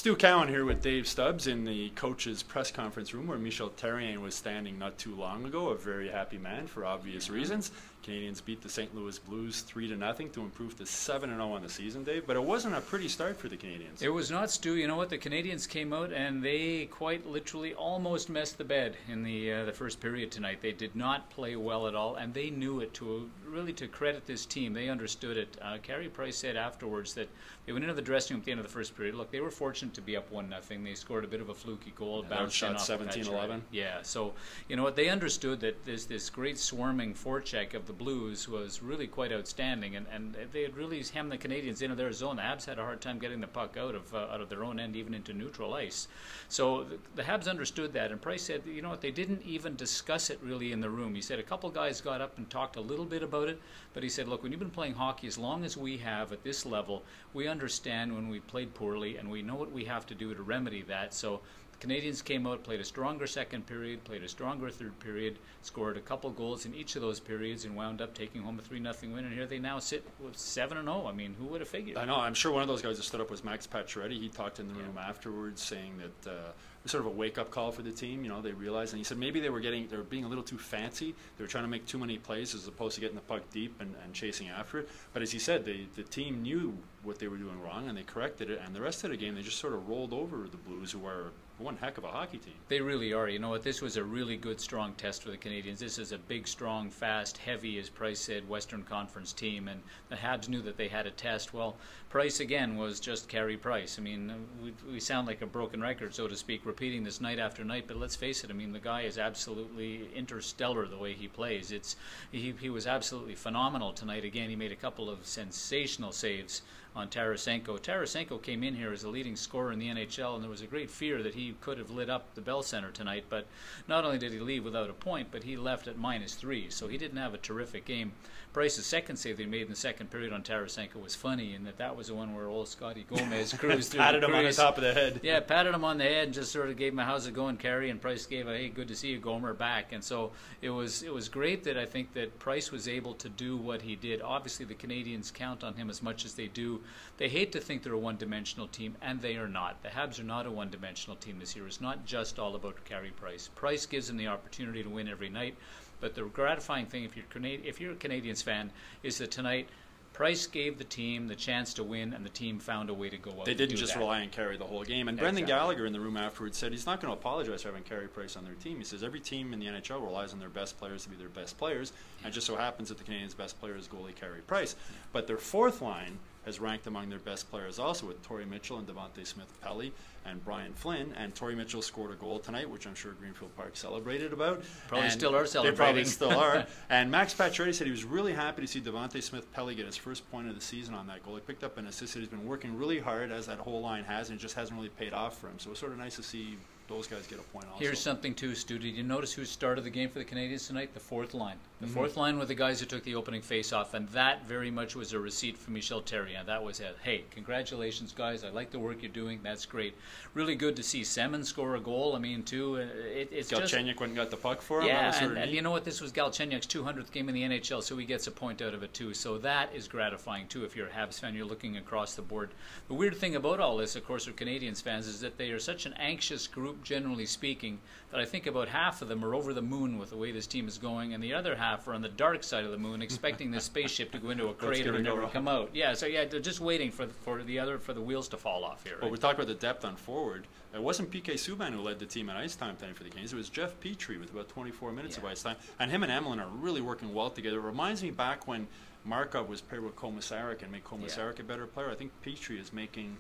Stu Cowan here with Dave Stubbs in the coach's press conference room where Michel Therrien was standing not too long ago, a very happy man for obvious reasons. Canadiens beat the St. Louis Blues 3-0 to improve to 7-0 on the season, Dave, but it wasn't a pretty start for the Canadiens. It was not, Stu. You know what? The Canadiens came out and they quite literally almost messed the bed in the first period tonight. They did not play well at all, and they knew it. To credit this team, they understood it. Carey Price said afterwards that they went into the dressing room at the end of the first period. Look, they were fortunate to be up 1-0. They scored a bit of a fluky goal, bounced in off 17-11. Yeah, so you know what? They understood that this great swarming forecheck of the Blues was really quite outstanding, and they had really hemmed the Canadiens into their zone. The Habs had a hard time getting the puck out of their own end, even into neutral ice. So the Habs understood that, and Price said, you know what? They didn't even discuss it really in the room. He said a couple guys got up and talked a little bit about it, but he said, look, when you've been playing hockey as long as we have at this level, we understand when we played poorly, and we know what we have to do to remedy that. So the Canadiens came out, played a stronger second period, played a stronger third period, scored a couple goals in each of those periods, and wound up taking home a 3-0 win. And here they now sit with 7-0. I mean, who would have figured? I know. I'm sure one of those guys that stood up was Max Pacioretty. He talked in the room afterwards, saying that it was sort of a wake-up call for the team. You know, they realized, and he said maybe they were being a little too fancy. They were trying to make too many plays as opposed to getting the puck deep and chasing after it. But as he said, the team knew what they were doing wrong, and they corrected it. And the rest of the game, they just sort of rolled over the Blues, who are one heck of a hockey team. They really are. You know what? This was a really good, strong test for the Canadiens. This is a big, strong, fast, heavy, as Price said, Western Conference team, and the Habs knew that they had a test. Well, Price, again, was just Carey Price. I mean, we sound like a broken record, so to speak, repeating this night after night, but let's face it, I mean, the guy is absolutely interstellar the way he plays. He was absolutely phenomenal tonight. Again, he made a couple of sensational saves on Tarasenko. Tarasenko came in here as a leading scorer in the NHL, and there was a great fear that he could have lit up the Bell Center tonight, but not only did he leave without a point, but he left at -3, so he didn't have a terrific game. Price's second save that he made in the second period on Tarasenko was funny, in that was the one where old Scotty Gomez cruised through patted him on the top of the head. Yeah, patted him on the head and just sort of gave him a how's it going, Carey, and Price gave a hey, good to see you, Gomer, back. And so it was great that I think that Price was able to do what he did. Obviously the Canadiens count on him as much as they do. They hate to think they're a one-dimensional team, and they are not. The Habs are not a one-dimensional team this year. It's not just all about Carey Price. Price gives them the opportunity to win every night, but the gratifying thing, if you're a Canadiens fan, is that tonight Price gave the team the chance to win, and the team found a way to go out. They didn't just rely on Carey the whole game. And Brendan Gallagher in the room afterwards said he's not going to apologize for having Carey Price on their team. He says every team in the NHL relies on their best players to be their best players, and it just so happens that the Canadiens' best player is goalie Carey Price. But their fourth line has ranked among their best players also, with Torrey Mitchell and Devontae Smith-Pelly and Brian Flynn. And Torrey Mitchell scored a goal tonight, which I'm sure Greenfield Park celebrated about. Probably still are celebrating. They probably still are. And Max Pacioretty said he was really happy to see Devontae Smith-Pelly get his first point of the season on that goal. He picked up an assist. He's been working really hard, as that whole line has, and it just hasn't really paid off for him. So it's sort of nice to see those guys get a point also. Here's something too, Stu. Did you notice who started the game for the Canadiens tonight? The fourth line. The fourth line were the guys who took the opening face-off, and that very much was a receipt from Michel Therrien. That was it. Hey, congratulations, guys. I like the work you're doing. That's great. Really good to see Semin score a goal. I mean, too, it's Galchenyuk went and got the puck for him. Yeah, and you know what? This was Galchenyuk's 200th game in the NHL, so he gets a point out of it, too. So that is gratifying, too. If you're a Habs fan, you're looking across the board. The weird thing about all this, of course, for Canadiens fans, is that they are such an anxious group, generally speaking, that I think about half of them are over the moon with the way this team is going, and the other half are on the dark side of the moon, expecting this spaceship to go into a crater and never come out. Yeah, so yeah, they're just waiting for the wheels to fall off here. Right? Well, we talked about the depth on forward. It wasn't PK Subban who led the team at ice time tonight for the Canadiens. It was Jeff Petrie with about 24 minutes of ice time, and him and Emelin are really working well together. It reminds me back when Markov was paired with Komisarek and made Komisarek a better player. I think Petrie is making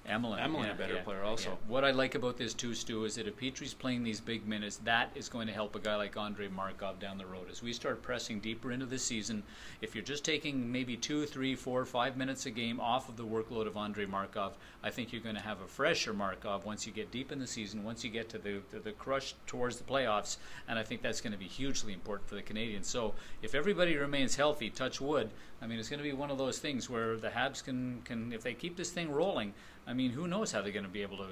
Emelin a better player also. Yeah. What I like about this too, Stu, is that if Petrie's playing these big minutes, that is going to help a guy like Andrei Markov down the road. As we start pressing deeper into the season, if you're just taking maybe 2, 3, 4, 5 minutes a game off of the workload of Andrei Markov, I think you're going to have a fresher Markov once you get deep in the season, once you get to the crush towards the playoffs, and I think that's going to be hugely important for the Canadiens. So if everybody remains healthy, touch wood, I mean, it's going to be one of those things where the Habs can if they keep this thing rolling, I mean, who knows how they're going to be able to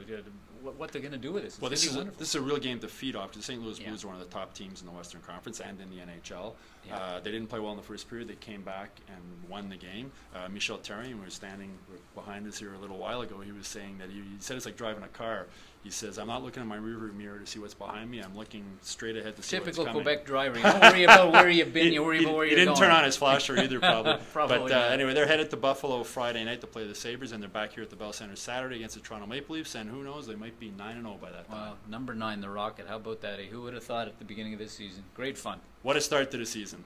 what they're going to do with this. Well, this is a real game to feed off, because the St. Louis Blues are one of the top teams in the Western Conference and in the NHL. Yeah. They didn't play well in the first period. They came back and won the game. Michel Therrien was standing behind us here a little while ago. He was saying that he said it's like driving a car. He says, I'm not looking at my rearview mirror to see what's behind me. I'm looking straight ahead to see what's coming. Typical Quebec driver. You don't worry about where you've been. You worry about where you're going. He didn't turn on his flasher either, probably. Probably but anyway, they're headed to Buffalo Friday night to play the Sabres, and they're back here at the Bell Centre Saturday against the Toronto Maple Leafs, and who knows, they might be 9-0 by that time. Wow, number 9, the Rocket. How about that? Who would have thought at the beginning of this season? Great fun. What a start to the season.